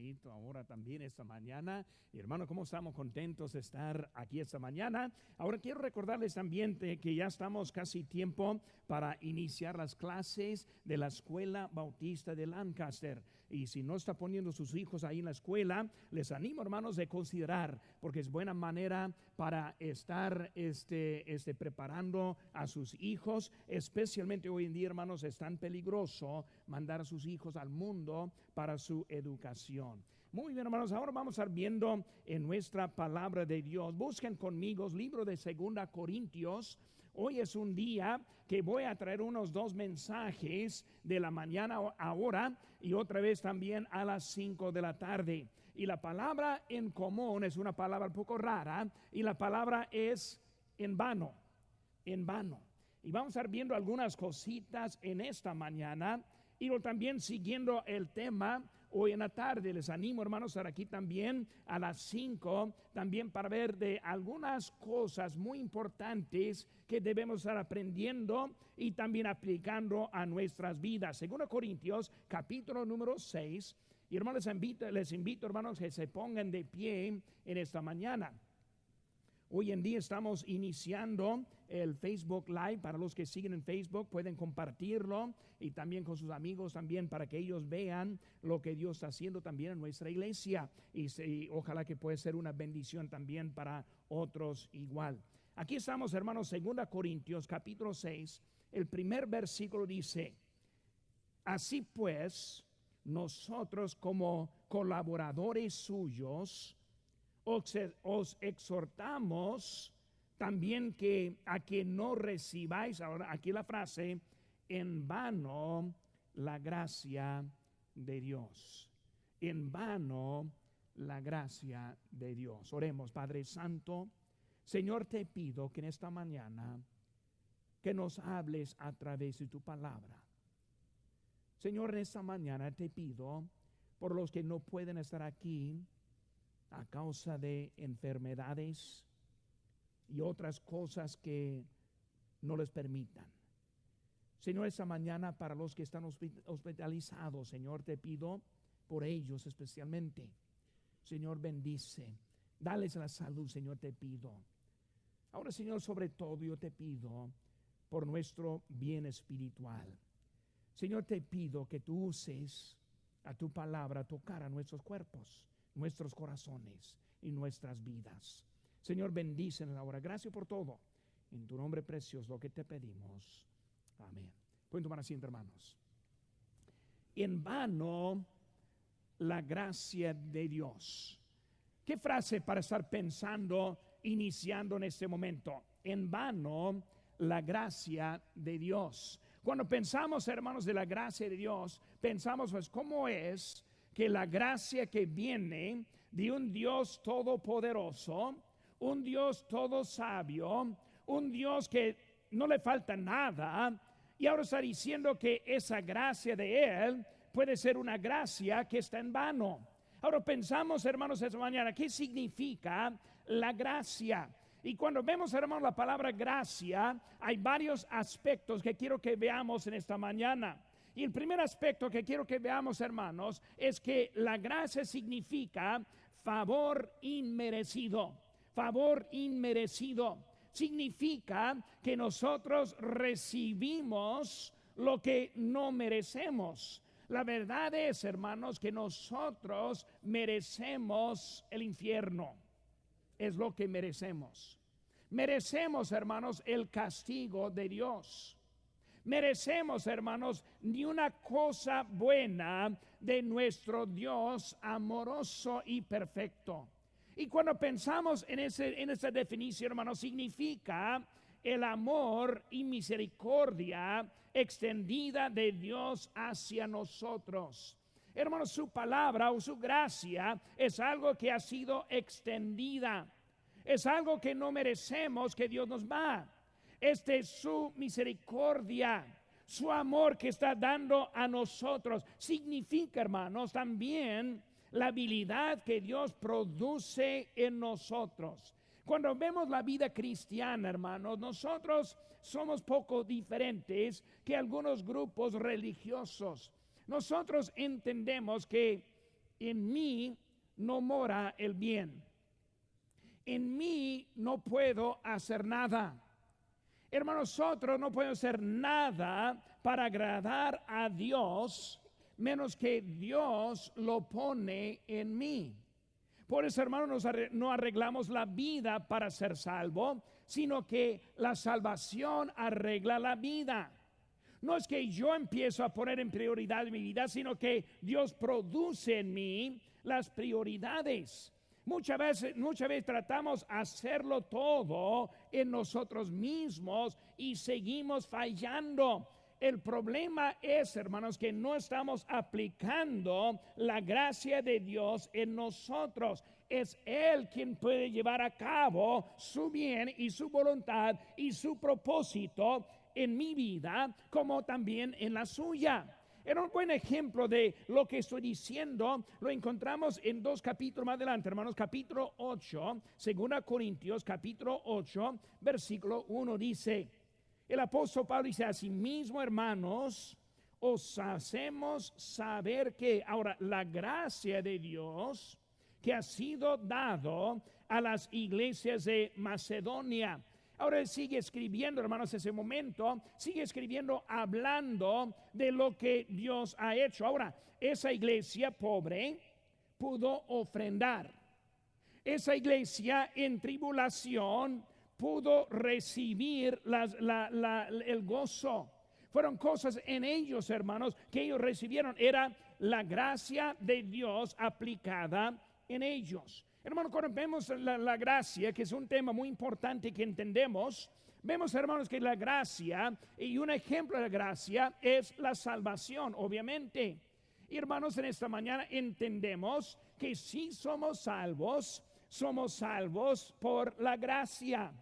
Benito ahora también esta mañana. Y hermano, ¿cómo estamos contentos de estar aquí esta mañana? Ahora quiero recordarles también que ya estamos casi tiempo para iniciar las clases de la Escuela Bautista de Lancaster. Y si no está poniendo sus hijos ahí en la escuela, les animo, hermanos, de considerar, porque es buena manera para estar preparando a sus hijos, especialmente hoy en día, hermanos, es tan peligroso mandar a sus hijos al mundo para su educación. Muy bien, hermanos, ahora vamos a estar viendo en nuestra palabra de Dios. Busquen conmigo el libro de 2 Corintios. Hoy es un día que voy a traer unos 2 mensajes de la mañana ahora y otra vez también a las 5 de la tarde. Y la palabra en común es una palabra un poco rara y la palabra es en vano, en vano. Y vamos a estar viendo algunas cositas en esta mañana y también siguiendo el tema hoy en la tarde. Les animo, hermanos, a estar aquí también a las 5, también para ver de algunas cosas muy importantes que debemos estar aprendiendo y también aplicando a nuestras vidas. 2 Corintios, capítulo número 6. Y hermanos, les invito, hermanos, que se pongan de pie en esta mañana. Hoy en día estamos iniciando el Facebook Live. Para los que siguen en Facebook, pueden compartirlo y también con sus amigos también, para que ellos vean lo que Dios está haciendo también en nuestra iglesia y ojalá que pueda ser una bendición también para otros igual. Aquí estamos, hermanos, 2 Corintios capítulo 6. El primer versículo dice: así pues, nosotros como colaboradores suyos os exhortamos también a que no recibáis, ahora aquí la frase, en vano la gracia de Dios. En vano la gracia de Dios. Oremos. Padre Santo, Señor, te pido que en esta mañana que nos hables a través de tu palabra. Señor, en esta mañana te pido por los que no pueden estar aquí a causa de enfermedades y otras cosas que no les permitan. Señor, esta mañana para los que están hospitalizados, Señor, te pido por ellos especialmente. Señor, bendice, dales la salud, Señor, te pido. Ahora, Señor, sobre todo yo te pido por nuestro bien espiritual. Señor, te pido que tú uses a tu palabra tocar a nuestros cuerpos, nuestros corazones y nuestras vidas. Señor, bendícenos ahora. Gracias por todo. En tu nombre precioso lo que te pedimos. Amén. Pueden tomar asiento, hermanos. En vano la gracia de Dios. ¿Qué frase para estar pensando, iniciando en este momento? En vano la gracia de Dios. Cuando pensamos, hermanos, de la gracia de Dios, pensamos pues cómo es que la gracia que viene de un Dios todopoderoso, un Dios todo sabio, un Dios que no le falta nada, y ahora está diciendo que esa gracia de Él puede ser una gracia que está en vano. Ahora pensamos, hermanos, esta mañana, ¿qué significa la gracia? Y cuando vemos, hermanos, la palabra gracia, hay varios aspectos que quiero que veamos en esta mañana. Y el primer aspecto que quiero que veamos, hermanos, es que la gracia significa favor inmerecido. Favor inmerecido significa que nosotros recibimos lo que no merecemos. La verdad es, hermanos, que nosotros merecemos el infierno. Es lo que merecemos. Merecemos, hermanos, el castigo de Dios. Merecemos, hermanos, ni una cosa buena de nuestro Dios amoroso y perfecto. Y cuando pensamos en esa definición, hermanos, significa el amor y misericordia extendida de Dios hacia nosotros. Hermanos, su palabra o su gracia es algo que ha sido extendida. Es algo que no merecemos que Dios nos da. Es su misericordia, su amor que está dando a nosotros. Significa, hermanos, también la habilidad que Dios produce en nosotros. Cuando vemos la vida cristiana, hermanos, nosotros somos poco diferentes que algunos grupos religiosos. Nosotros entendemos que en mí no mora el bien. En mí no puedo hacer nada. Hermanos, nosotros no podemos hacer nada para agradar a Dios, menos que Dios lo pone en mí. Por eso, hermanos, no arreglamos la vida para ser salvo, sino que la salvación arregla la vida. No es que yo empiezo a poner en prioridad mi vida, sino que Dios produce en mí las prioridades. Muchas veces tratamos hacerlo todo en nosotros mismos y seguimos fallando. El problema es, hermanos, que no estamos aplicando la gracia de Dios en nosotros. Es Él quien puede llevar a cabo su bien y su voluntad y su propósito en mi vida, como también en la suya. Era un buen ejemplo de lo que estoy diciendo. Lo encontramos en 2 capítulos más adelante, hermanos. Capítulo 8, 2 Corintios, capítulo 8, versículo 1 dice: el apóstol Pablo dice: asimismo, hermanos, os hacemos saber que ahora la gracia de Dios que ha sido dado a las iglesias de Macedonia. Ahora él sigue escribiendo, hermanos, ese momento, sigue escribiendo, hablando de lo que Dios ha hecho. Ahora, esa iglesia pobre pudo ofrendar. Esa iglesia en tribulación pudo recibir el gozo. Fueron cosas en ellos, hermanos, que ellos recibieron. Era la gracia de Dios aplicada en ellos. Hermanos, cuando vemos la gracia, que es un tema muy importante que entendemos, vemos, hermanos, que la gracia, y un ejemplo de la gracia es la salvación, obviamente. Y hermanos, en esta mañana entendemos que si somos salvos por la gracia.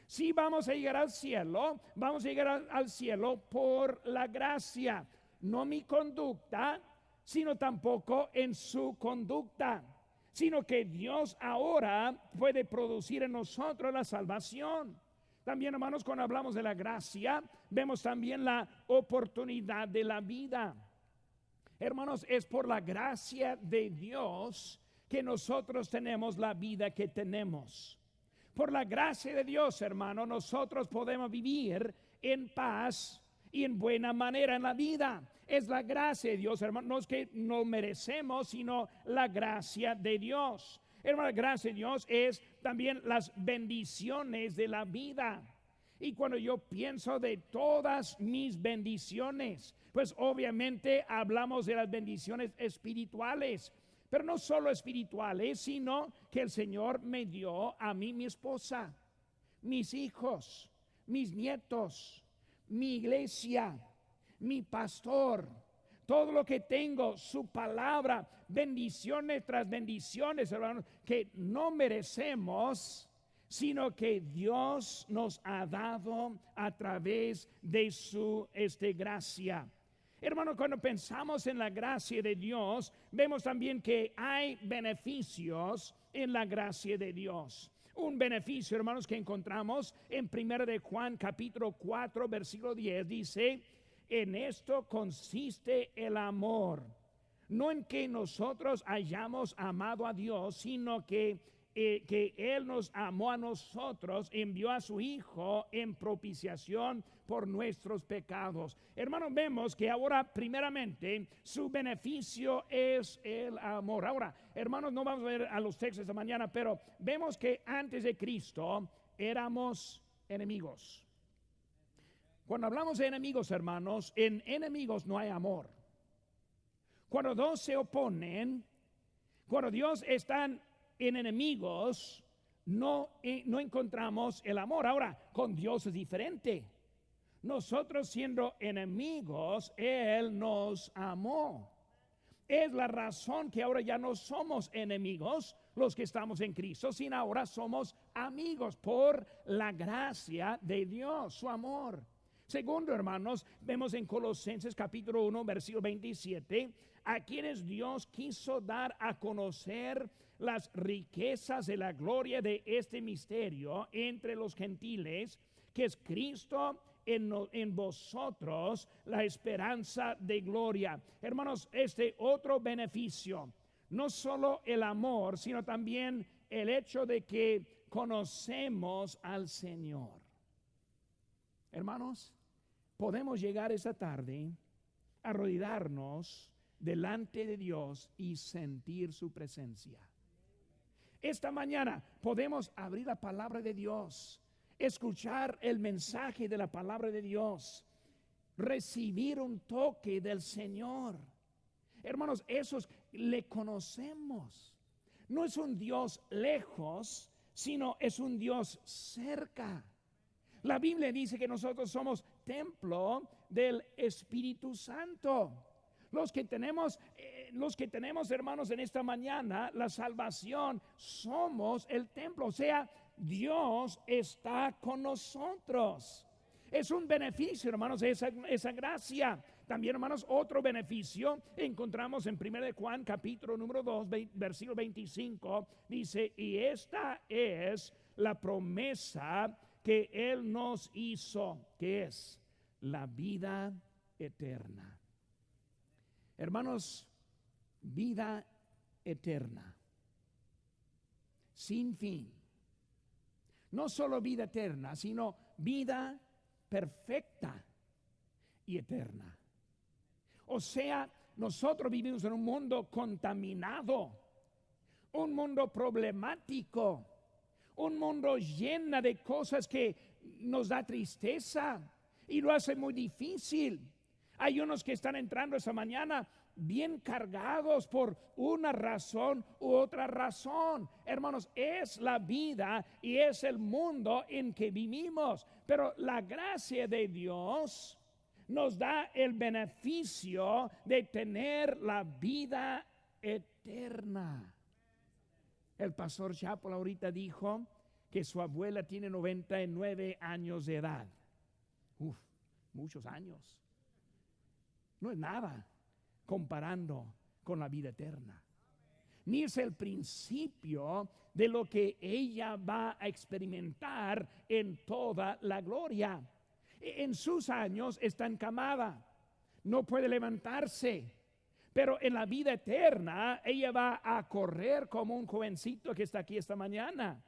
Si vamos a llegar al cielo, vamos a llegar al cielo por la gracia. No mi conducta, sino tampoco en su conducta, sino que Dios ahora puede producir en nosotros la salvación. También, hermanos, cuando hablamos de la gracia, vemos también la oportunidad de la vida. Hermanos, es por la gracia de Dios que nosotros tenemos la vida que tenemos. Por la gracia de Dios, hermano, nosotros podemos vivir en paz y en buena manera en la vida. Es la gracia de Dios, hermano. No es que no merecemos, sino la gracia de Dios. Hermano, la gracia de Dios es también las bendiciones de la vida. Y cuando yo pienso de todas mis bendiciones, pues obviamente hablamos de las bendiciones espirituales. Pero no solo espirituales, sino que el Señor me dio a mí mi esposa, mis hijos, mis nietos, mi iglesia, mi pastor, todo lo que tengo, su palabra, bendiciones tras bendiciones, hermanos, que no merecemos, sino que Dios nos ha dado a través de su gracia. Hermano, cuando pensamos en la gracia de Dios, vemos también que hay beneficios en la gracia de Dios. Un beneficio, hermanos, que encontramos en 1 de Juan capítulo 4, versículo 10, dice: en esto consiste el amor, no en que nosotros hayamos amado a Dios, sino que Él nos amó a nosotros, envió a su Hijo en propiciación por nuestros pecados. Hermanos, vemos que ahora primeramente su beneficio es el amor. Ahora, hermanos, no vamos a ver a los textos de mañana, pero vemos que antes de Cristo éramos enemigos. Cuando hablamos de enemigos, hermanos, en enemigos no hay amor. Cuando dos se oponen, cuando Dios están en enemigos, no encontramos el amor. Ahora, con Dios es diferente. Nosotros siendo enemigos, Él nos amó. Es la razón que ahora ya no somos enemigos los que estamos en Cristo, sino ahora somos amigos por la gracia de Dios, su amor. Segundo, hermanos, vemos en Colosenses capítulo 1, versículo 27, a quienes Dios quiso dar a conocer las riquezas de la gloria de este misterio entre los gentiles, que es Cristo en vosotros, la esperanza de gloria. Hermanos, otro beneficio. no solo el amor, sino también el hecho de que conocemos al Señor. Hermanos, podemos llegar esta tarde a arrodillarnos delante de Dios y sentir su presencia. Esta mañana podemos abrir la palabra de Dios, escuchar el mensaje de la palabra de Dios, recibir un toque del Señor. Hermanos, esos le conocemos. No es un Dios lejos, sino es un Dios cerca. La Biblia dice que nosotros somos templo del Espíritu Santo. Los que tenemos, hermanos, en esta mañana, la salvación, somos el templo. O sea, Dios está con nosotros. Es un beneficio, hermanos, esa gracia. También, hermanos, otro beneficio encontramos en 1 Juan capítulo número 2, versículo 25. Dice, y esta es la promesa que Él nos hizo, que es la vida eterna. Hermanos, vida eterna, sin fin. No solo vida eterna, sino vida perfecta y eterna. O sea, nosotros vivimos en un mundo contaminado, un mundo problemático, un mundo lleno de cosas que nos da tristeza y lo hace muy difícil. Hay unos que están entrando esta mañana bien cargados por una razón u otra razón. Hermanos, es la vida y es el mundo en que vivimos. Pero la gracia de Dios nos da el beneficio de tener la vida eterna. El pastor Chapo ahorita dijo que su abuela tiene 99 años de edad. Muchos años. No es nada comparando con la vida eterna. Ni es el principio de lo que ella va a experimentar en toda la gloria. En sus años está encamada, no puede levantarse, pero en la vida eterna ella va a correr como un jovencito que está aquí esta mañana.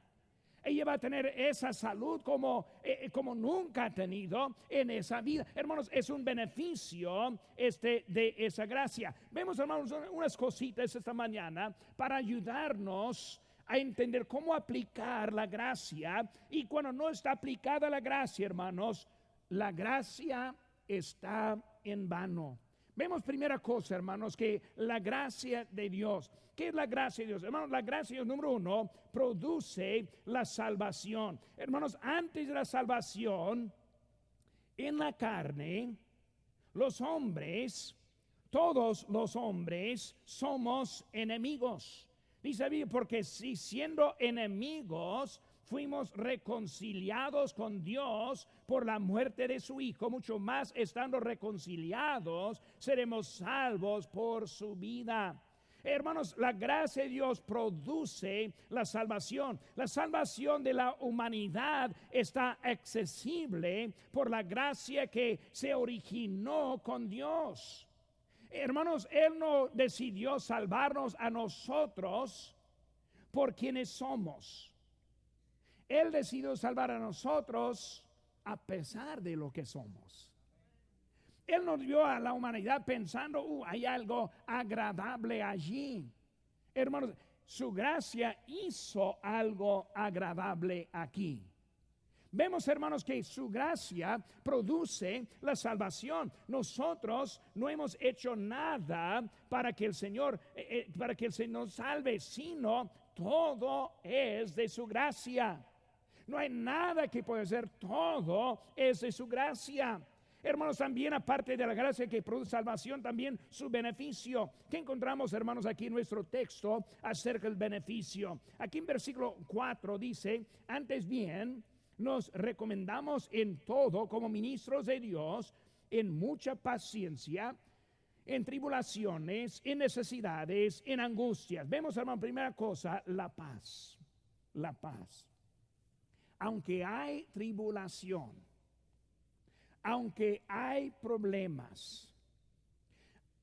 Ella va a tener esa salud como nunca ha tenido en esa vida. Hermanos, es un beneficio de esa gracia. Vemos, hermanos, unas cositas esta mañana para ayudarnos a entender cómo aplicar la gracia. Y cuando no está aplicada la gracia, hermanos, la gracia está en vano. Vemos primera cosa, hermanos, que la gracia de Dios. ¿Qué es la gracia de Dios? Hermanos, la gracia de Dios, número uno, produce la salvación. Hermanos, antes de la salvación, en la carne, los hombres, todos los hombres, somos enemigos. Dice la Biblia, porque si siendo enemigos, fuimos reconciliados con Dios por la muerte de su Hijo, mucho más estando reconciliados, seremos salvos por su vida. Hermanos, la gracia de Dios produce la salvación. La salvación de la humanidad está accesible por la gracia que se originó con Dios. Hermanos, Él no decidió salvarnos a nosotros por quienes somos. Él decidió salvar a nosotros a pesar de lo que somos. Él nos dio a la humanidad pensando, hay algo agradable allí. Hermanos, su gracia hizo algo agradable aquí. Vemos, hermanos, que su gracia produce la salvación. Nosotros no hemos hecho nada para que el Señor nos salve, sino todo es de su gracia. No hay nada que pueda ser, todo es de su gracia. Hermanos, también aparte de la gracia que produce salvación, también su beneficio. ¿Qué encontramos, hermanos, aquí en nuestro texto acerca del beneficio? Aquí en versículo 4 dice, antes bien, nos recomendamos en todo como ministros de Dios, en mucha paciencia, en tribulaciones, en necesidades, en angustias. Vemos, hermano, primera cosa, la paz. La paz. Aunque hay tribulación, aunque hay problemas,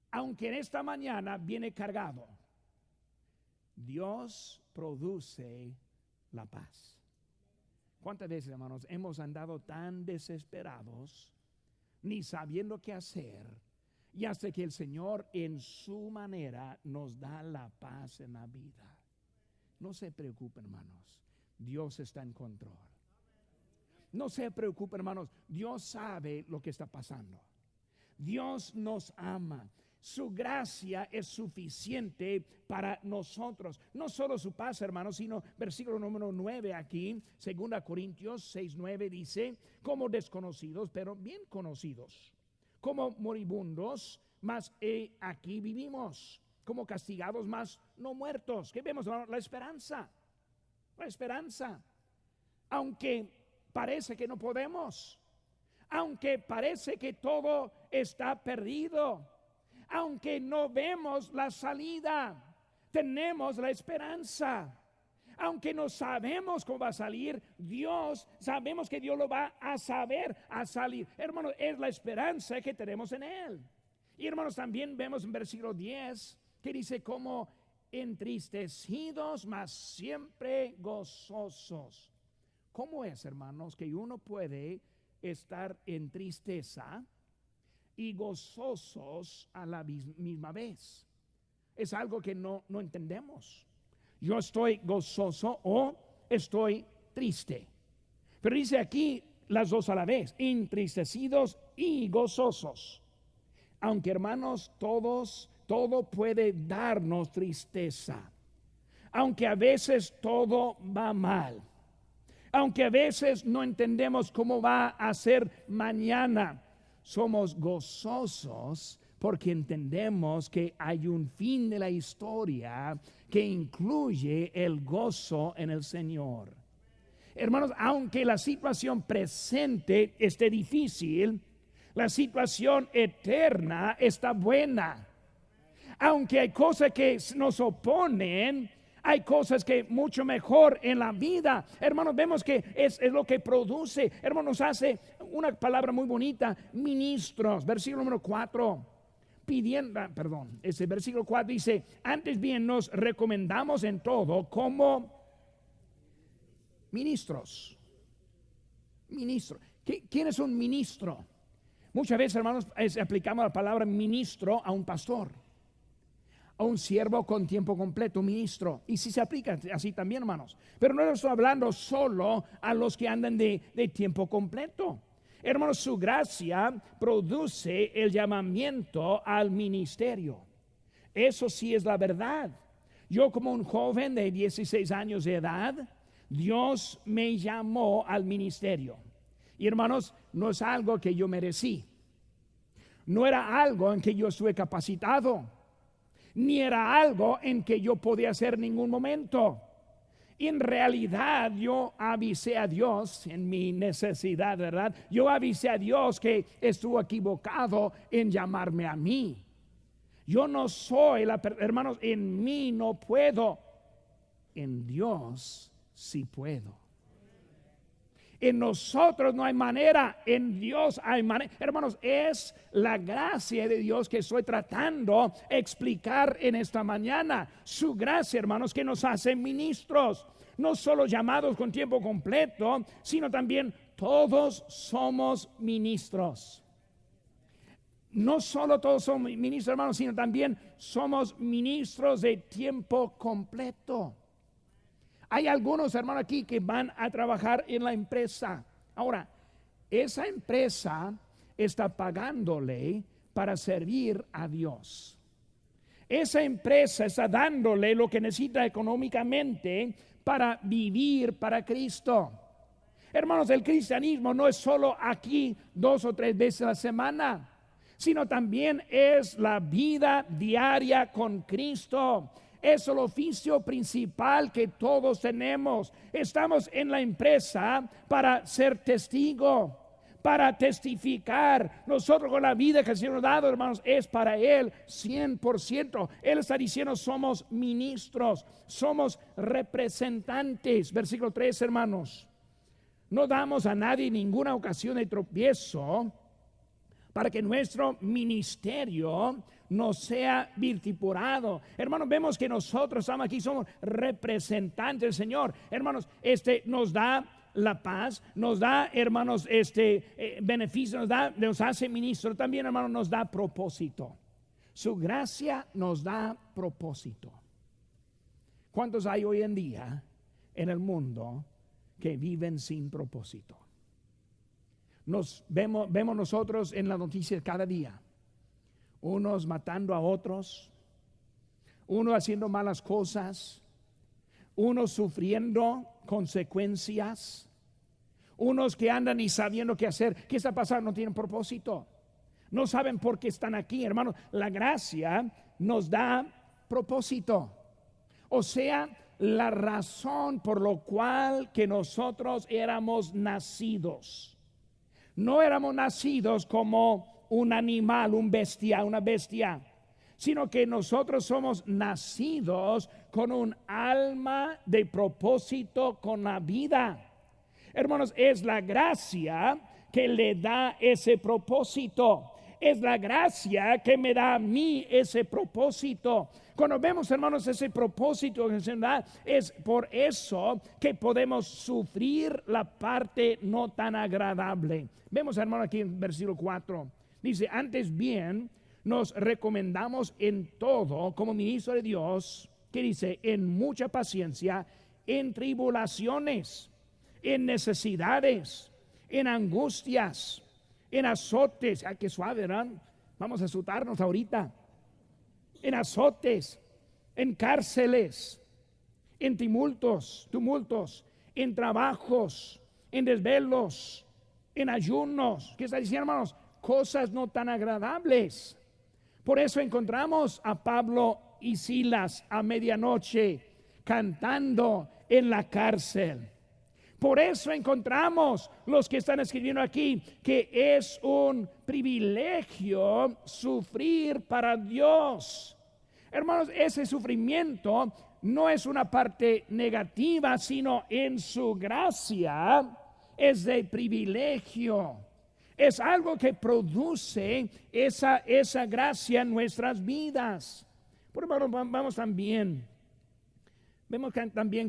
aunque en esta mañana viene cargado, Dios produce la paz. ¿Cuántas veces, hermanos, hemos andado tan desesperados, ni sabiendo qué hacer, y hasta que el Señor en su manera nos da la paz en la vida? No se preocupen, hermanos, Dios está en control. No se preocupen, hermanos, Dios sabe lo que está pasando. Dios nos ama. Su gracia es suficiente para nosotros. No solo su paz, hermanos, sino versículo número 9 aquí, 2 Corintios 6:9 dice: como desconocidos, pero bien conocidos, como moribundos, mas aquí vivimos, como castigados, mas no muertos. ¿Qué vemos, hermanos? La esperanza. La esperanza. Aunque parece que no podemos, aunque parece que todo está perdido, aunque no vemos la salida, tenemos la esperanza. Aunque no sabemos cómo va a salir, sabemos que Dios lo va a saber a salir. Hermanos, es la esperanza que tenemos en Él. Y hermanos, también vemos en versículo 10 que dice: como entristecidos, mas siempre gozosos. ¿Cómo es, hermanos, que uno puede estar en tristeza y gozosos a la misma vez? Es algo que no entendemos. Yo estoy gozoso o estoy triste, pero dice aquí las dos a la vez: entristecidos y gozosos. Aunque, hermanos, todo puede darnos tristeza, aunque a veces todo va mal, aunque a veces no entendemos cómo va a ser mañana, somos gozosos porque entendemos que hay un fin de la historia que incluye el gozo en el Señor. Hermanos, aunque la situación presente esté difícil, la situación eterna está buena. Aunque hay cosas que nos oponen, hay cosas que mucho mejor en la vida. Hermanos, vemos que es lo que produce. Hermanos, hace una palabra muy bonita: ministros. Versículo número 4. Ese versículo 4 dice: antes bien nos recomendamos en todo como ministros. ¿Quién es un ministro? Muchas veces, hermanos, aplicamos la palabra ministro a un pastor, a un siervo con tiempo completo, ministro. Y sí se aplica así también, hermanos. Pero no estoy hablando solo a los que andan de tiempo completo. Hermanos, su gracia produce el llamamiento al ministerio. Eso sí es la verdad. Yo, como un joven de 16 años de edad, Dios me llamó al ministerio. Y, hermanos, no es algo que yo merecí. No era algo en que yo estuve capacitado, ni era algo en que yo podía hacer en ningún momento. En realidad, yo avisé a Dios en mi necesidad, ¿verdad? Yo avisé a Dios que estuvo equivocado en llamarme a mí. Yo no soy hermanos, en mí no puedo. En Dios sí puedo. En nosotros no hay manera, en Dios hay manera. Hermanos, es la gracia de Dios que estoy tratando de explicar en esta mañana. Su gracia, hermanos, que nos hace ministros, no solo llamados con tiempo completo, sino también todos somos ministros. No solo todos somos ministros, hermanos, sino también somos ministros de tiempo completo. Hay algunos, hermanos, aquí que van a trabajar en la empresa. Ahora, esa empresa está pagándole para servir a Dios. Esa empresa está dándole lo que necesita económicamente para vivir para Cristo. Hermanos, el cristianismo no es solo aquí 2 o 3 veces a la semana, sino también es la vida diaria con Cristo. Es el oficio principal que todos tenemos. Estamos en la empresa para ser testigo, para testificar. Nosotros, con la vida que el Señor nos ha dado, hermanos, es para Él 100%. Él está diciendo: somos ministros, somos representantes. Versículo 3, hermanos: no damos a nadie ninguna ocasión de tropiezo, para que nuestro ministerio no sea vituperado. Hermanos, vemos que nosotros estamos aquí, somos representantes del Señor. Hermanos, nos da la paz, nos da, hermanos, beneficio, nos hace ministro, también, hermanos, nos da propósito. Su gracia nos da propósito. ¿Cuántos hay hoy en día en el mundo que viven sin propósito? Vemos nosotros en las noticias cada día, unos matando a otros, unos haciendo malas cosas, unos sufriendo consecuencias, unos que andan y sabiendo qué hacer. ¿Qué está pasando? No tienen propósito, no saben por qué están aquí. Hermanos, la gracia nos da propósito, o sea, la razón por lo cual que nosotros éramos nacidos. No éramos nacidos como un animal, una bestia, sino que nosotros somos nacidos con un alma de propósito, con la vida. Hermanos, es la gracia que le da ese propósito. Es la gracia que me da a mí ese propósito. Cuando vemos, hermanos, ese propósito que se da, es por eso que podemos sufrir la parte no tan agradable. Vemos, hermano, aquí en versículo 4. Dice, antes bien, nos recomendamos en todo como ministro de Dios, que dice, en mucha paciencia, en tribulaciones, en necesidades, en angustias, en azotes. Ay, qué suave, ¿verdad? Vamos a azotarnos ahorita. En azotes, en cárceles, en tumultos, en trabajos, en desvelos, en ayunos. ¿Qué está diciendo, hermanos? Cosas no tan agradables. Por eso encontramos a Pablo y Silas a medianoche cantando en la cárcel. Por eso encontramos los que están escribiendo aquí que es un privilegio sufrir para Dios. Hermanos, ese sufrimiento no es una parte negativa, sino en su gracia es de privilegio. Es algo que produce esa gracia en nuestras vidas. Por ejemplo, vemos también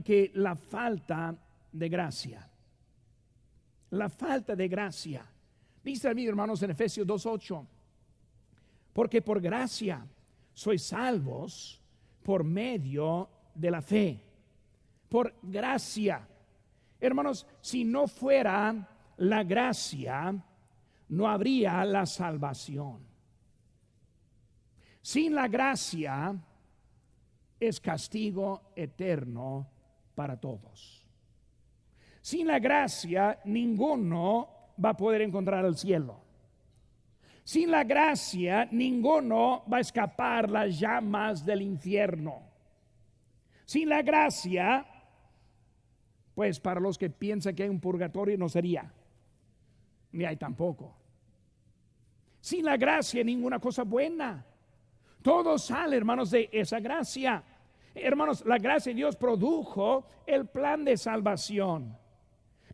que la falta de gracia. La falta de gracia. Dice mi hermanos en Efesios 2:8. Porque por gracia sois salvos por medio de la fe. Por gracia. Hermanos, si no fuera la gracia, no habría la salvación. Sin la gracia es castigo eterno para todos. Sin la gracia, ninguno va a poder encontrar el cielo. Sin la gracia, ninguno va a escapar las llamas del infierno. Sin la gracia, pues para los que piensan que hay un purgatorio, no sería, ni hay tampoco. Sin la gracia, ninguna cosa buena. Todo sale, hermanos, de esa gracia. Hermanos, la gracia de Dios produjo el plan de salvación.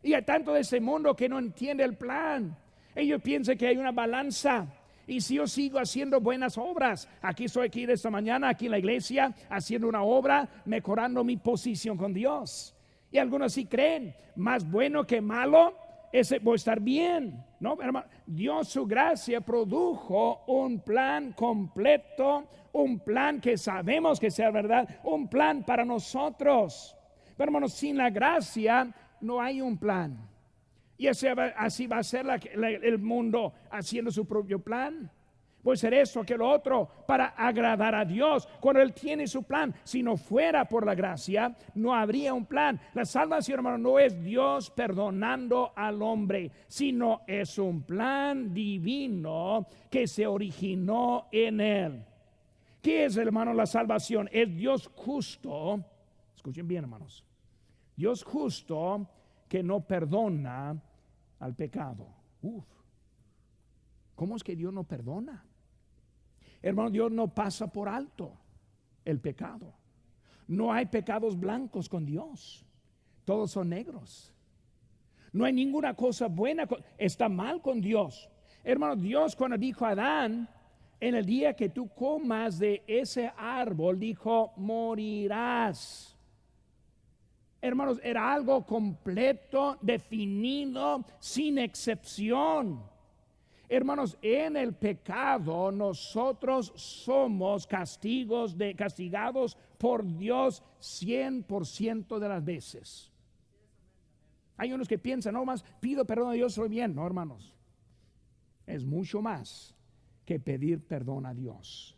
Y hay tanto de ese mundo que no entiende el plan. Ellos piensan que hay una balanza. Y si yo sigo haciendo buenas obras, aquí estoy aquí esta mañana, aquí en la iglesia, haciendo una obra, mejorando mi posición con Dios. Y algunos sí creen, más bueno que malo, ese voy a estar bien. No, hermano, Dios, su gracia produjo un plan completo, un plan que sabemos que sea verdad, un plan para nosotros. Pero hermanos, sin la gracia no hay un plan. Y así va a ser el mundo haciendo su propio plan. Puede ser esto, que lo otro, para agradar a Dios. Cuando Él tiene su plan, si no fuera por la gracia, no habría un plan. La salvación, hermano, no es Dios perdonando al hombre, sino es un plan divino que se originó en Él. ¿Qué es, hermano, la salvación? Es Dios justo. Escuchen bien, hermanos. Dios justo que no perdona al pecado. ¿Cómo es que Dios no perdona? Hermano, Dios no pasa por alto el pecado. No hay pecados blancos con Dios. Todos son negros. No hay ninguna cosa buena. Está mal con Dios. Hermano, Dios cuando dijo a Adán, en el día que tú comas de ese árbol, dijo, morirás. Hermanos, era algo completo, definido, sin excepción. Hermanos, en el pecado nosotros somos castigados por Dios 100% de las veces. Hay unos que piensan, no más pido perdón a Dios, soy bien. No, hermanos, es mucho más que pedir perdón a Dios.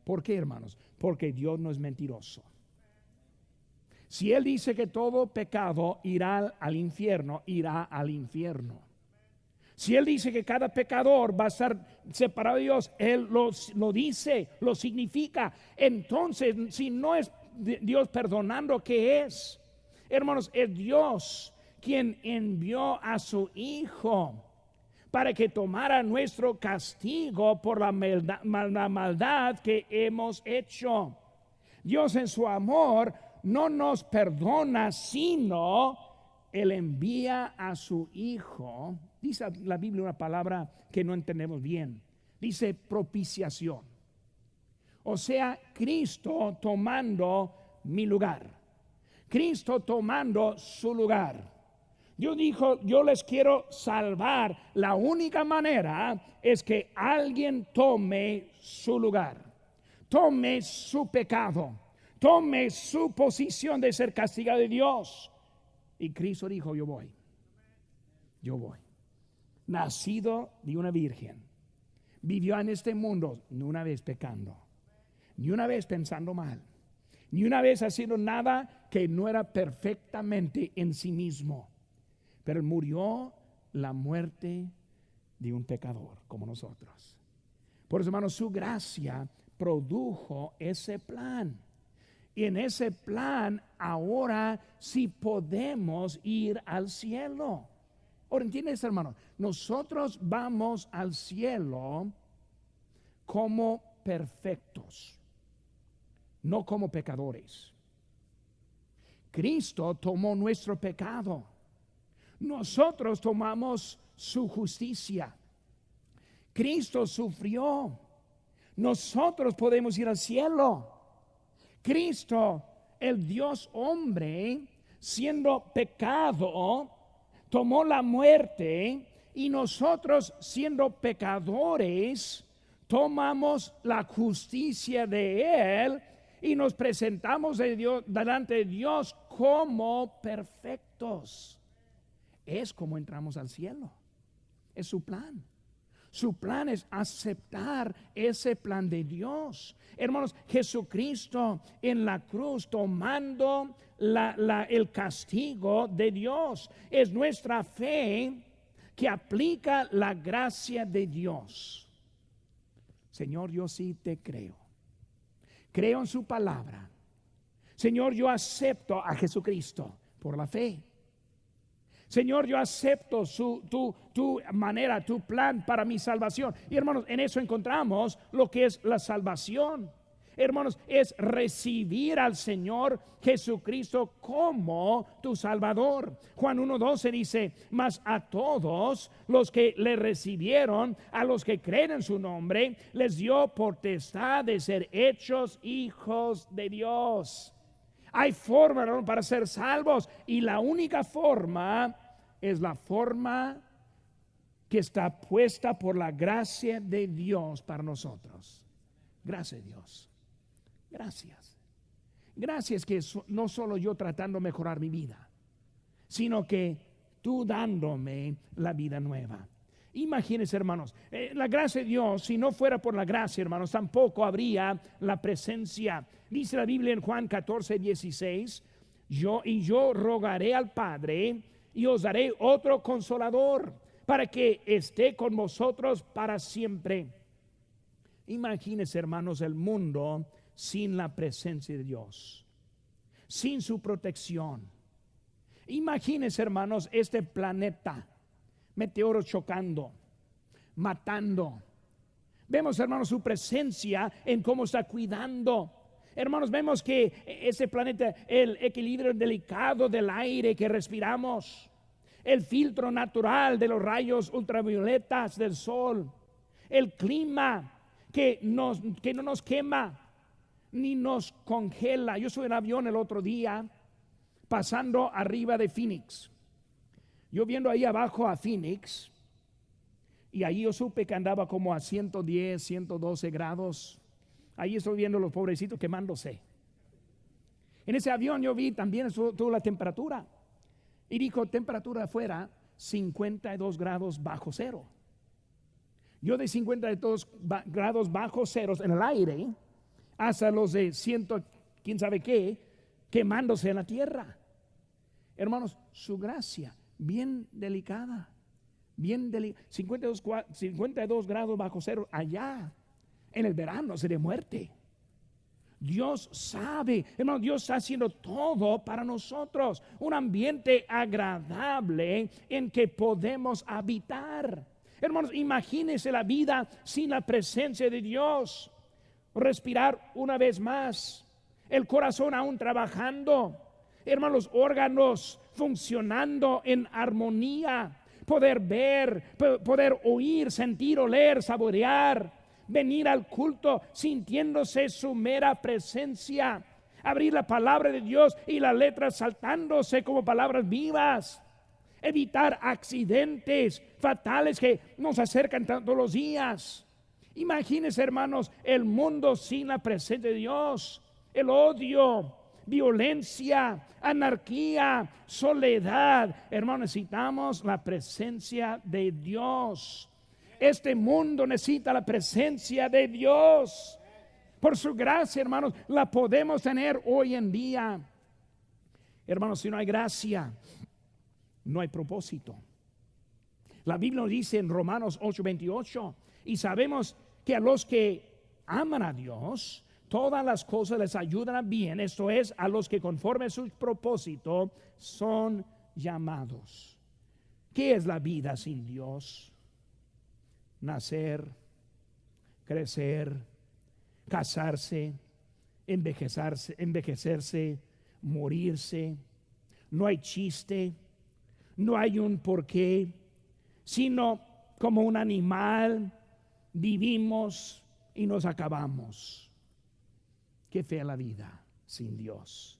¿Por qué, hermanos? Porque Dios no es mentiroso. Si Él dice que todo pecado irá al infierno, irá al infierno. Si Él dice que cada pecador va a estar separado de Dios, Él lo dice, lo significa. Entonces, si no es Dios perdonando, ¿qué es? Hermanos, es Dios quien envió a su Hijo para que tomara nuestro castigo por la maldad que hemos hecho. Dios en su amor no nos perdona, sino Él envía a su Hijo. Dice la Biblia una palabra que no entendemos bien. Dice propiciación. O sea, Cristo tomando mi lugar. Cristo tomando su lugar. Dios dijo, yo les quiero salvar. La única manera es que alguien tome su lugar. Tome su pecado. Tome su posición de ser castigado de Dios. Y Cristo dijo, yo voy. Yo voy. Nacido de una virgen. Vivió en este mundo, ni una vez pecando. Ni una vez pensando mal. Ni una vez haciendo nada que no era perfectamente en sí mismo. Pero murió la muerte de un pecador como nosotros. Por eso, hermanos, su gracia produjo ese plan. Y en ese plan ahora sí podemos ir al cielo. Ahora, ¿entiendes, hermano? Nosotros vamos al cielo como perfectos, no como pecadores. Cristo tomó nuestro pecado. Nosotros tomamos su justicia. Cristo sufrió. Nosotros podemos ir al cielo. Cristo, el Dios hombre, siendo pecado, tomó la muerte, y nosotros siendo pecadores tomamos la justicia de Él y nos presentamos delante de Dios como perfectos. Es como entramos al cielo. Es su plan. Su plan es aceptar ese plan de Dios. Hermanos, Jesucristo en la cruz tomando el castigo de Dios. Es nuestra fe que aplica la gracia de Dios. Señor, yo sí te creo. Creo en su palabra. Señor, yo acepto a Jesucristo por la fe. Señor, yo acepto tu manera, tu plan para mi salvación. Y hermanos, en eso encontramos lo que es la salvación. Hermanos, es recibir al Señor Jesucristo como tu Salvador. Juan 1:12 dice, mas a todos los que le recibieron, a los que creen en su nombre, les dio potestad de ser hechos hijos de Dios. Hay forma, ¿no?, para ser salvos, y la única forma es la forma que está puesta por la gracia de Dios para nosotros. Gracias, Dios. Gracias. Gracias que no solo yo tratando de mejorar mi vida, sino que tú dándome la vida nueva. Imagínense, hermanos, la gracia de Dios, si no fuera por la gracia, hermanos, tampoco habría la presencia. Dice la Biblia en Juan 14:16, yo rogaré al Padre y os daré otro consolador para que esté con vosotros para siempre. Imagínense, hermanos, el mundo sin la presencia de Dios, sin su protección. Imagínense, hermanos, este planeta, meteoros chocando, matando. Vemos, hermanos, su presencia en cómo está cuidando. Hermanos, vemos que ese planeta, el equilibrio delicado del aire que respiramos. el filtro natural de los rayos ultravioletas del sol, el clima que no nos quema ni nos congela. Yo subí en avión el otro día pasando arriba de Phoenix. Yo viendo ahí abajo a Phoenix, y ahí yo supe que andaba como a 110, 112 grados. Ahí estoy viendo los pobrecitos quemándose. En ese avión yo vi también toda la temperatura. Y dijo, temperatura afuera, 52 grados bajo cero. Yo de 52 grados bajo cero en el aire, hasta los de 100, quién sabe qué, quemándose en la tierra. Hermanos, su gracia, bien delicada. 52 grados bajo cero allá en el verano sería muerte. Dios sabe, hermano, Dios está haciendo todo para nosotros, un ambiente agradable en que podemos habitar. Hermanos, imagínense la vida sin la presencia de Dios. Respirar una vez más, el corazón aún trabajando, hermanos, órganos funcionando en armonía, poder ver, poder oír, sentir, oler, saborear, venir al culto sintiéndose su mera presencia, abrir la palabra de Dios y las letras saltándose como palabras vivas, evitar accidentes fatales que nos acercan todos los días. Imagínense, hermanos, el mundo sin la presencia de Dios, el odio, violencia, anarquía, soledad. Hermanos, necesitamos la presencia de Dios. Este mundo necesita la presencia de Dios. Por su gracia, hermanos, la podemos tener hoy en día. Hermanos, si no hay gracia, no hay propósito. La Biblia nos dice en Romanos 8:28, y sabemos que a los que aman a Dios, todas las cosas les ayudan a bien, esto es, a los que conforme a su propósito son llamados. ¿Qué es la vida sin Dios? Nacer, crecer, casarse, envejecerse, morirse. No hay chiste, no hay un porqué, sino como un animal vivimos y nos acabamos. Qué fea la vida sin Dios.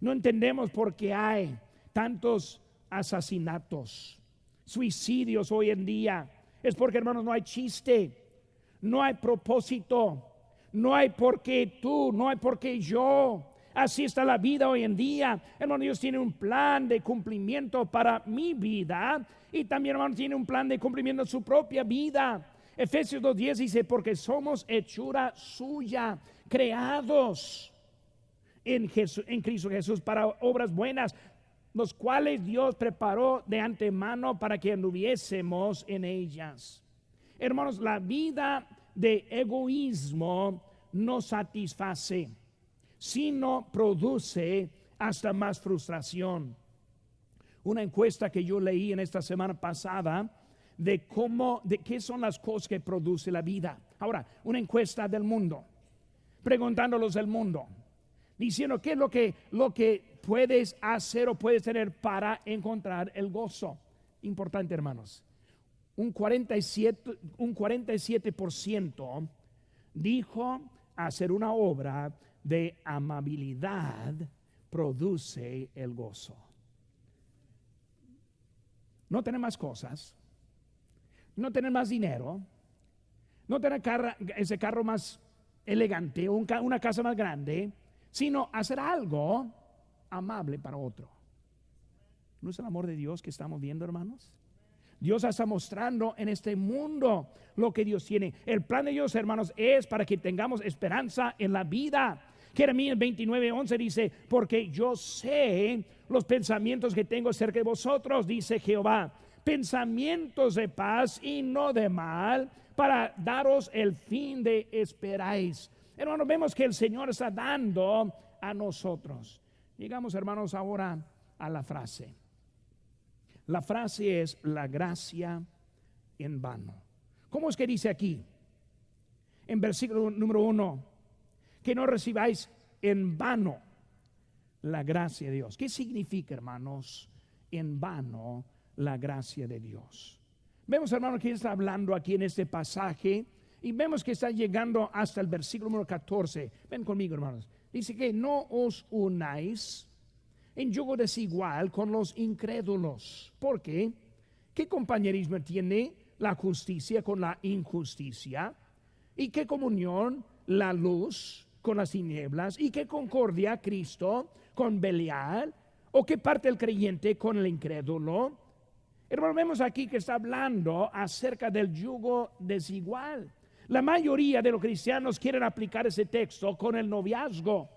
No entendemos por qué hay tantos asesinatos, suicidios hoy en día. Es porque, hermanos, no hay chiste, no hay propósito, no hay por qué tú, no hay por qué yo. Así está la vida hoy en día. Hermano, Dios tiene un plan de cumplimiento para mi vida y también, hermano, tiene un plan de cumplimiento de su propia vida. Efesios 2:10 dice, porque somos hechura suya, creados en Cristo Jesús para obras buenas, los cuales Dios preparó de antemano para que anduviésemos en ellas. Hermanos, la vida de egoísmo no satisface, sino produce hasta más frustración. Una encuesta que yo leí en esta semana pasada de qué son las cosas que produce la vida. Ahora, una encuesta del mundo, preguntándolos del mundo, diciendo qué es lo que puedes hacer o puedes tener para encontrar el gozo. Importante, hermanos. Un 47% dijo hacer una obra de amabilidad produce el gozo. No tener más cosas, no tener más dinero, no tener ese carro más elegante, una casa más grande, sino hacer algo amable para otro. ¿No es el amor de Dios que estamos viendo, hermanos? Dios está mostrando en este mundo lo que Dios tiene. El plan de Dios, hermanos, es para que tengamos esperanza en la vida. Jeremías 29:11 dice, porque yo sé los pensamientos que tengo acerca de vosotros, dice Jehová, pensamientos de paz y no de mal, para daros el fin de esperáis. Hermanos, vemos que el Señor está dando a nosotros. Llegamos, hermanos, ahora a la frase. La frase es la gracia en vano. ¿Cómo es que dice aquí? En versículo número 1, que no recibáis en vano la gracia de Dios. ¿Qué significa, hermanos, en vano la gracia de Dios. Vemos, hermanos, que está hablando aquí en este pasaje y vemos que está llegando hasta el versículo número 14. Ven conmigo, hermanos. Dice que no os unáis en yugo desigual con los incrédulos. ¿Por qué? ¿Qué compañerismo tiene la justicia con la injusticia? ¿Y qué comunión la luz con las tinieblas? ¿Y qué concordia Cristo con Belial? ¿O qué parte el creyente con el incrédulo? Hermano, vemos aquí que está hablando acerca del yugo desigual. La mayoría de los cristianos quieren aplicar ese texto con el noviazgo.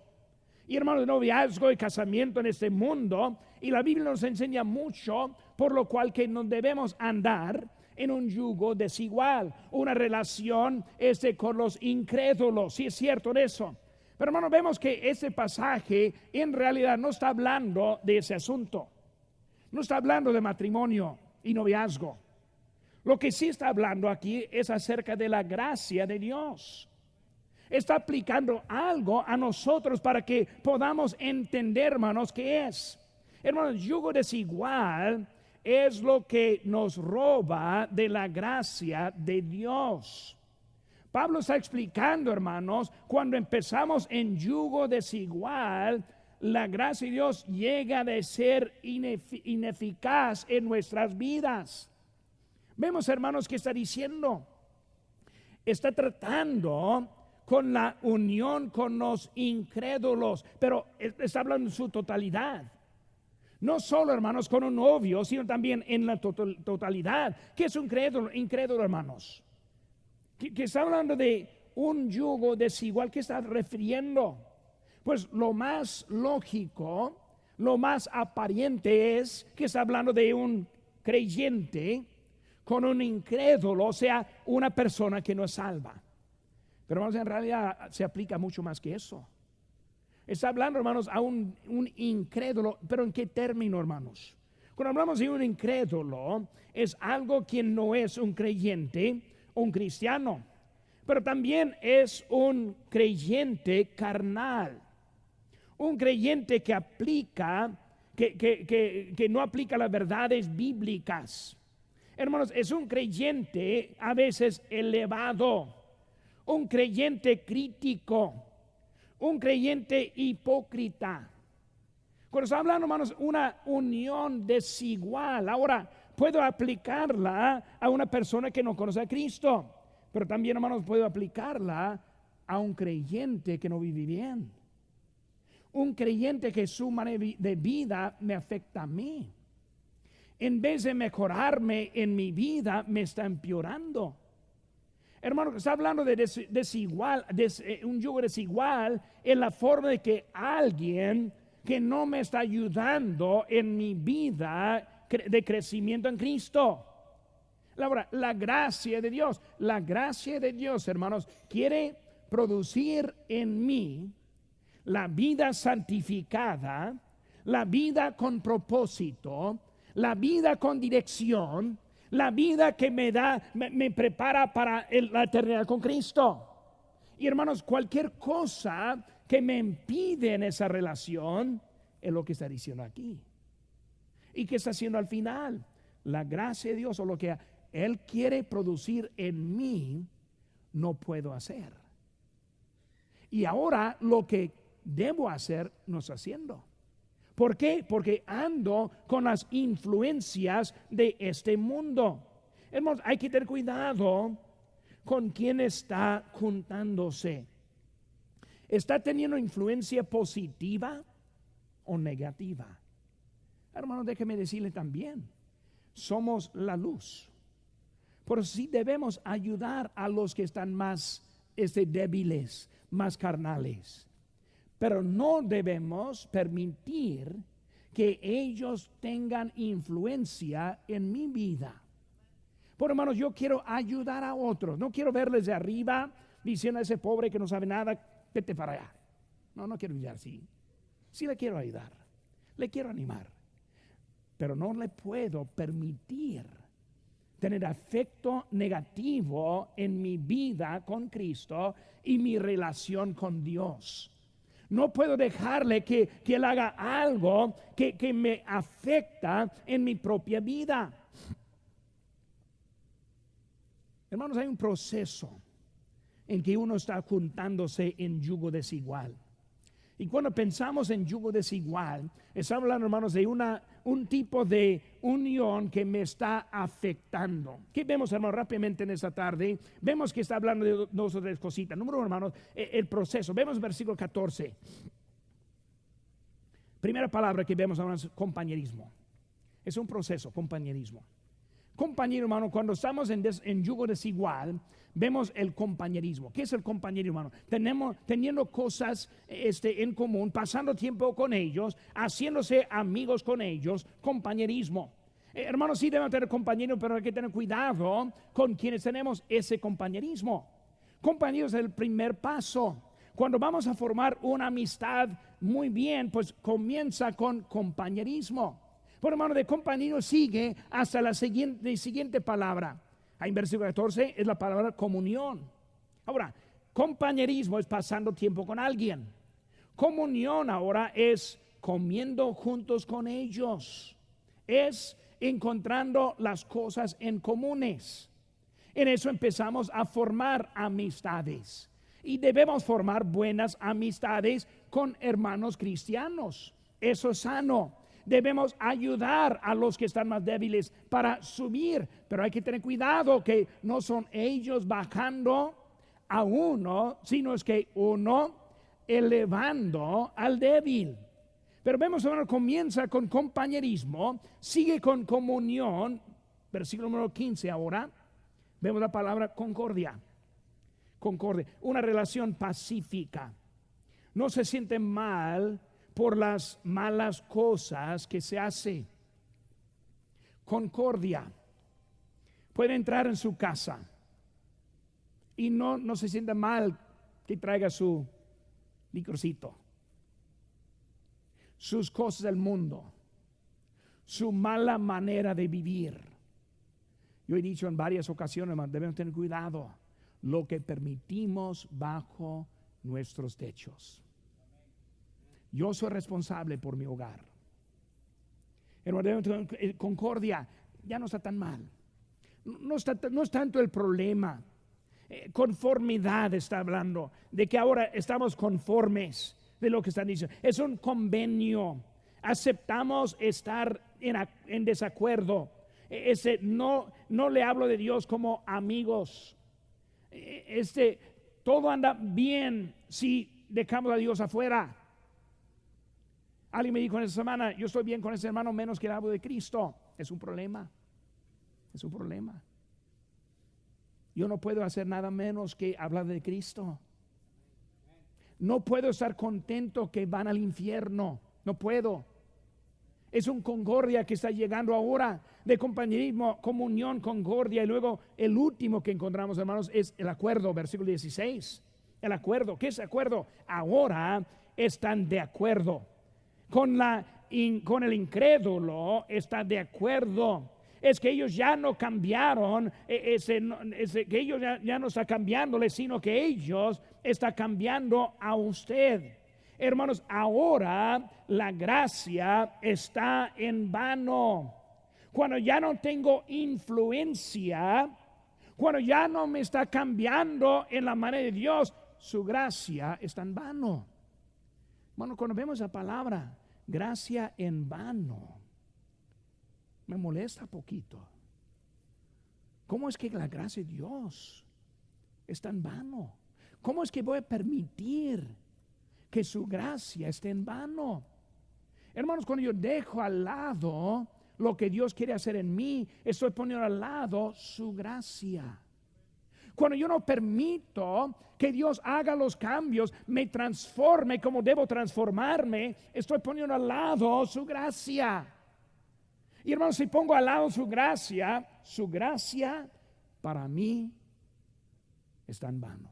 Y hermano, el noviazgo y casamiento en este mundo, y la Biblia nos enseña mucho, por lo cual que no debemos andar en un yugo desigual, una relación con los incrédulos. Sí es cierto eso. Pero hermano, vemos que este pasaje en realidad no está hablando de ese asunto. No está hablando de matrimonio y noviazgo. Lo que sí está hablando aquí es acerca de la gracia de Dios. Está aplicando algo a nosotros para que podamos entender, hermanos, qué es. Hermanos, yugo desigual es lo que nos roba de la gracia de Dios. Pablo está explicando, hermanos, cuando empezamos en yugo desigual, la gracia de Dios llega a ser ineficaz en nuestras vidas. Vemos, hermanos, que está diciendo. Está tratando con la unión con los incrédulos, pero está hablando en su totalidad. No solo, hermanos, con un novio, sino también en la totalidad. ¿Qué es un incrédulo, hermanos? Que está hablando de un yugo desigual. ¿Qué está refiriendo? Pues lo más lógico, lo más aparente es que está hablando de un creyente con un incrédulo, o sea, una persona que no es salva. Pero hermanos, en realidad se aplica mucho más que eso. Está hablando, hermanos, a un incrédulo, pero ¿en qué término, hermanos? Cuando hablamos de un incrédulo, es algo que no es un creyente, un cristiano, pero también es un creyente carnal, un creyente que aplica, que no aplica las verdades bíblicas. Hermanos, es un creyente a veces elevado, un creyente crítico, un creyente hipócrita. Cuando está hablando, hermanos, una unión desigual. Ahora, puedo aplicarla a una persona que no conoce a Cristo, pero también, hermanos, puedo aplicarla a un creyente que no vive bien. Un creyente que su manera de vida me afecta a mí. En vez de mejorarme en mi vida, me está empeorando. Hermano, está hablando de un yugo desigual en la forma de que alguien que no me está ayudando en mi vida de crecimiento en Cristo. Ahora, la gracia de Dios, hermanos, quiere producir en mí la vida santificada, la vida con propósito, la vida con dirección, la vida que me prepara para la eternidad con Cristo. Y hermanos, cualquier cosa que me impide en esa relación es lo que está diciendo aquí. ¿Y qué está haciendo al final? La gracia de Dios, o lo que Él quiere producir en mí, no puedo hacer. Y ahora lo que debo hacer, no estoy haciendo. ¿Por qué? Porque ando con las influencias de este mundo. Hermanos, hay que tener cuidado con quién está juntándose. ¿Está teniendo influencia positiva o negativa? Hermanos, déjeme decirle también, somos la luz. Por eso sí debemos ayudar a los que están más débiles, más carnales. Pero no debemos permitir que ellos tengan influencia en mi vida. Por hermanos, yo quiero ayudar a otros. No quiero verles de arriba diciendo a ese pobre que no sabe nada, vete para allá. No quiero ayudar así. Sí le quiero ayudar, le quiero animar. Pero no le puedo permitir tener afecto negativo en mi vida con Cristo y mi relación con Dios. No puedo dejarle que Él haga algo que me afecta en mi propia vida. Hermanos, hay un proceso en que uno está juntándose en yugo desigual. Y cuando pensamos en yugo desigual, estamos hablando, hermanos, de un tipo de unión que me está afectando. ¿Qué vemos, hermanos, rápidamente en esta tarde? Vemos que está hablando de dos o tres cositas. Número uno, hermanos, el proceso. Vemos el versículo 14. Primera palabra que vemos ahora es compañerismo. Es un proceso, compañerismo. Compañero, hermano, cuando estamos en yugo desigual, vemos el compañerismo. ¿Qué es el compañerismo, hermano? Teniendo cosas en común, pasando tiempo con ellos, haciéndose amigos con ellos, compañerismo. Hermanos, sí debemos tener compañeros, pero hay que tener cuidado con quienes tenemos ese compañerismo. Compañeros es el primer paso. Cuando vamos a formar una amistad muy bien, pues comienza con compañerismo. Por hermano, de compañero sigue hasta la siguiente palabra. Ahí en versículo 14 es la palabra comunión. Ahora, compañerismo es pasando tiempo con alguien. Comunión ahora es comiendo juntos con ellos. Es encontrando las cosas en comunes. En eso empezamos a formar amistades. Y debemos formar buenas amistades con hermanos cristianos. Eso es sano. Debemos ayudar a los que están más débiles para subir, pero hay que tener cuidado que no son ellos bajando a uno, sino es que uno elevando al débil. Pero vemos, hermano, comienza con compañerismo, sigue con comunión, versículo número 15 ahora, vemos la palabra concordia. Concordia, una relación pacífica. No se siente mal por las malas cosas que se hace. Concordia. Puede entrar en su casa y no se sienta mal que traiga su licorcito, sus cosas del mundo, su mala manera de vivir. Yo he dicho en varias ocasiones, debemos tener cuidado lo que permitimos bajo nuestros techos. Yo soy responsable por mi hogar. Concordia ya no está tan mal. No es tanto el problema. Conformidad está hablando de que ahora estamos conformes de lo que están diciendo. Es un convenio. Aceptamos estar en desacuerdo. No le hablo de Dios como amigos. Todo anda bien si dejamos a Dios afuera. Alguien me dijo en esta semana, yo estoy bien con ese hermano menos que el hablo de Cristo. Es un problema. Es un problema. Yo no puedo hacer nada menos que hablar de Cristo. No puedo estar contento que van al infierno. No puedo. Es un concordia que está llegando ahora, de compañerismo, comunión, concordia. Y luego el último que encontramos, hermanos, es el acuerdo, versículo 16. El acuerdo. ¿Qué es acuerdo? Ahora están de acuerdo. Con el incrédulo está de acuerdo. Es que ellos ya no cambiaron, que ellos ya no están cambiándole, sino que ellos están cambiando a usted. Hermanos, ahora la gracia está en vano. Cuando ya no tengo influencia, cuando ya no me está cambiando en la manera de Dios, su gracia está en vano. Bueno, cuando vemos la palabra gracia en vano, me molesta poquito. ¿Cómo es que la gracia de Dios está en vano? ¿Cómo es que voy a permitir que su gracia esté en vano? Hermanos, cuando yo dejo al lado lo que Dios quiere hacer en mí, estoy poniendo al lado su gracia. Cuando yo no permito que Dios haga los cambios, me transforme como debo transformarme, estoy poniendo al lado su gracia. Y hermanos, si pongo al lado su gracia para mí está en vano.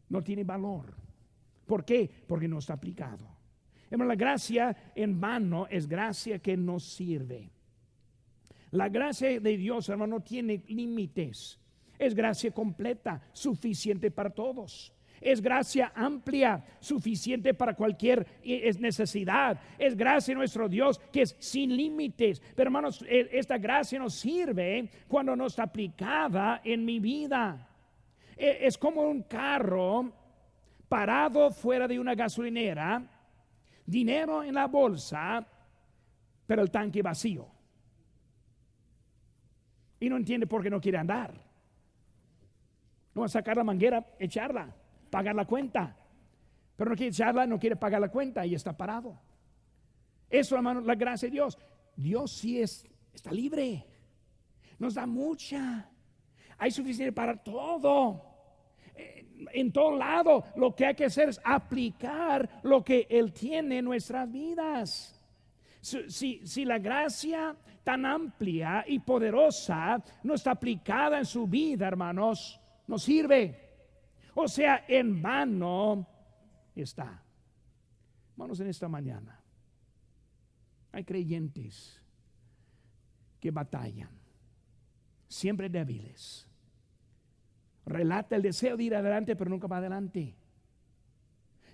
No tiene valor. ¿Por qué? Porque no está aplicado. Hermanos, la gracia en vano es gracia que nos sirve. La gracia de Dios, hermano, no tiene límites. Es gracia completa, suficiente para todos. es gracia amplia, suficiente para cualquier necesidad. Es gracia de nuestro Dios que es sin límites. Pero hermanos, esta gracia nos sirve cuando no está aplicada en mi vida. Es como un carro parado fuera de una gasolinera, dinero en la bolsa, pero el tanque vacío. Y no entiende por qué no quiere andar. No va a sacar la manguera, echarla, pagar la cuenta. Pero no quiere echarla, no quiere pagar la cuenta y está parado. Eso, hermano, la gracia de Dios. Dios sí está libre. Nos da mucha. Hay suficiente para todo. En todo lado, lo que hay que hacer es aplicar lo que Él tiene en nuestras vidas. Si la gracia tan amplia y poderosa no está aplicada en su vida, hermanos, no sirve. O sea, en vano está. Hermanos, en esta mañana hay creyentes que batallan, siempre débiles. Relata el deseo de ir adelante, pero nunca va adelante.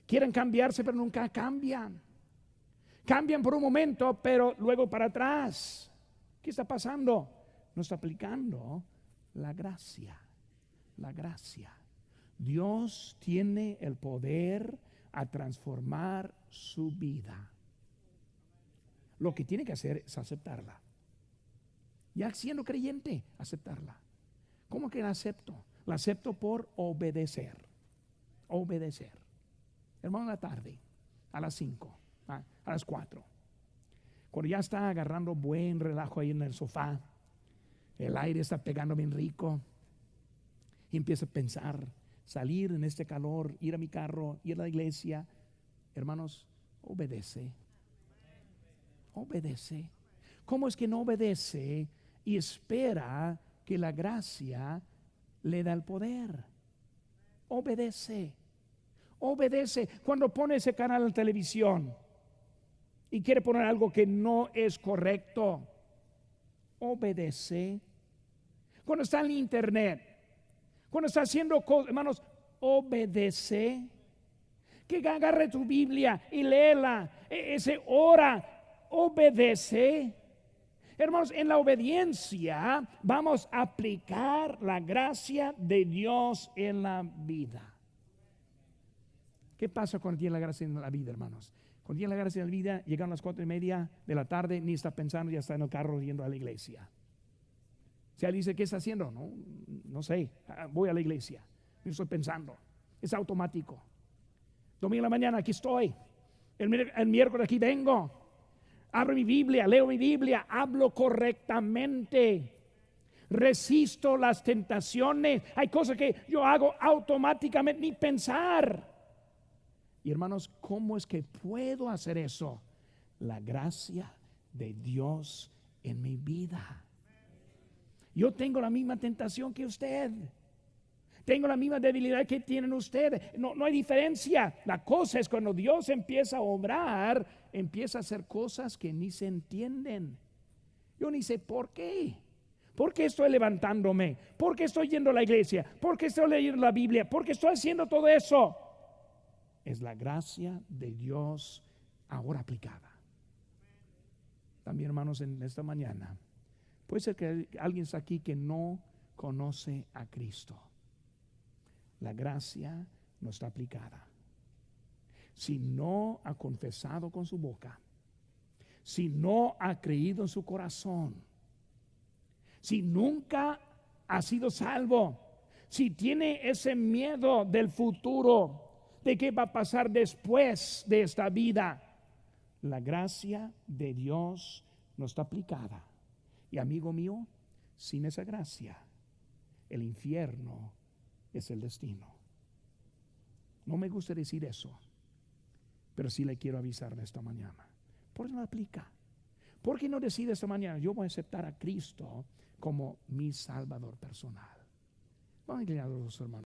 Quieren cambiarse, pero nunca cambian. Cambian por un momento, pero luego para atrás. ¿Qué está pasando? No está aplicando la gracia. La gracia. Dios tiene el poder a transformar su vida. Lo que tiene que hacer es aceptarla. Ya siendo creyente, aceptarla. ¿Cómo que la acepto? La acepto por obedecer. Obedecer. Hermano, en la tarde, a las 5, a las 4. Cuando ya está agarrando buen relajo ahí en el sofá, el aire está pegando bien rico, y empieza a pensar, salir en este calor, ir a mi carro, ir a la iglesia. Hermanos, obedece. Obedece. ¿Cómo es que no obedece y espera que la gracia le da el poder? Obedece. Obedece. Cuando pone ese canal en televisión y quiere poner algo que no es correcto, obedece. Cuando está en internet, cuando está haciendo cosas, hermanos, obedece. Que agarre tu Biblia y léela, ora, obedece. Hermanos, en la obediencia vamos a aplicar la gracia de Dios en la vida. ¿Qué pasa cuando tiene la gracia en la vida, hermanos? Cuando tiene la gracia en la vida, llegan las 4:30 de la tarde, ni está pensando, ya está en el carro yendo a la iglesia. Si él dice, ¿qué está haciendo? No sé, voy a la iglesia. No estoy pensando, es automático. Domingo en la mañana, aquí estoy. El miércoles aquí vengo. Abro mi Biblia, leo mi Biblia, hablo correctamente, resisto las tentaciones. Hay cosas que yo hago automáticamente, ni pensar. Y hermanos, ¿cómo es que puedo hacer eso? La gracia de Dios en mi vida. Yo tengo la misma tentación que usted. Tengo la misma debilidad que tienen ustedes. No hay diferencia. La cosa es cuando Dios empieza a obrar, empieza a hacer cosas que ni se entienden. Yo ni sé por qué. ¿Por qué estoy levantándome? ¿Por qué estoy yendo a la iglesia? ¿Por qué estoy leyendo la Biblia? ¿Por qué estoy haciendo todo eso? Es la gracia de Dios ahora aplicada. También, hermanos, en esta mañana puede ser que alguien está aquí que no conoce a Cristo. La gracia no está aplicada. Si no ha confesado con su boca, si no ha creído en su corazón, si nunca ha sido salvo, si tiene ese miedo del futuro, de qué va a pasar después de esta vida, la gracia de Dios no está aplicada. Y amigo mío, sin esa gracia, el infierno es el destino. No me gusta decir eso, pero sí le quiero avisar de esta mañana. ¿Por qué no aplica? ¿Por qué no decide esta mañana? Yo voy a aceptar a Cristo como mi Salvador personal. Vamos a inclinar a los hermanos.